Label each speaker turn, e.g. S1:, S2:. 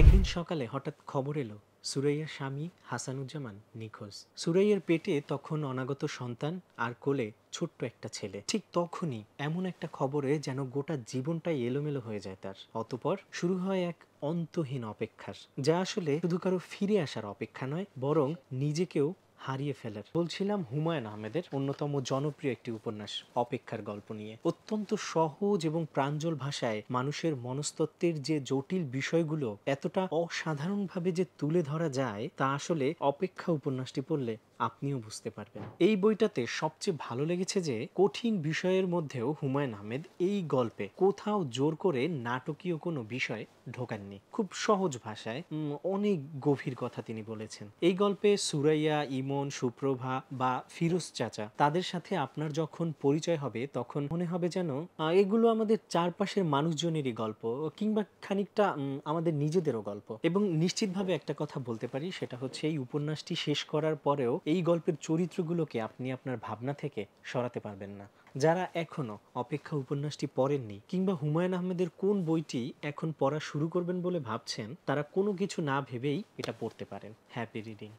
S1: একদিন সকালে হঠাৎ খবর এলো সুরাইয়ার স্বামী হাসানুজ্জামান নিখোঁজ। সুরাইয়ার পেটে তখন অনাগত সন্তান, আর কোলে ছোট্ট একটা ছেলে। ঠিক তখনই এমন একটা খবরে যেন গোটা জীবনটাই এলোমেলো হয়ে যায় তার। অতঃপর শুরু হয় এক অন্তহীন অপেক্ষার, যা আসলে শুধু কারো ফিরে আসার অপেক্ষা নয়, বরং নিজেকেও হারিয়ে ফেলার। বলছিলাম হুমায়ুন আহমেদের অন্যতম জনপ্রিয় একটি উপন্যাস অপেক্ষার গল্প নিয়ে। অত্যন্ত সহজ এবং প্রাঞ্জল ভাষায় মানুষের মনস্তত্ত্বের যে জটিল বিষয়গুলো এতটা অসাধারণভাবে যে তুলে ধরা যায়, তা আসলে অপেক্ষা উপন্যাসটি পড়লে আপনিও বুঝতে পারবেন। এই বইটাতে সবচেয়ে ভালো লেগেছে যে কঠিন বিষয়ের মধ্যেও হুমায়ুন আহমেদ এই গল্পে কোথাও জোর করে নাটকীয় কোনো বিষয় ঢোকাননি। খুব সহজ ভাষায় অনেক গভীর কথা তিনি বলেছেন। এই গল্পে সুরাইয়া, ইমন, সুপ্রভা বা ফিরোজ চাচা, তাদের সাথে আপনার যখন পরিচয় হবে তখন মনে হবে যেন এগুলো আমাদের চারপাশের মানুষজনেরই গল্প, কিংবা খানিকটা আমাদের নিজেদেরও গল্প। এবং নিশ্চিতভাবে একটা কথা বলতে পারি, সেটা হচ্ছে এই উপন্যাসটি শেষ করার পরেও এই গল্পের চরিত্রগুলোকে আপনি আপনার ভাবনা থেকে সরাতে পারবেন না। যারা এখনো অপেক্ষা উপন্যাসটি পড়েননি, কিংবা হুমায়ুন আহমেদের কোন বইটি এখন পড়া শুরু করবেন বলে ভাবছেন, তারা কোনো কিছু না ভেবেই এটা পড়তে পারেন। Happy reading.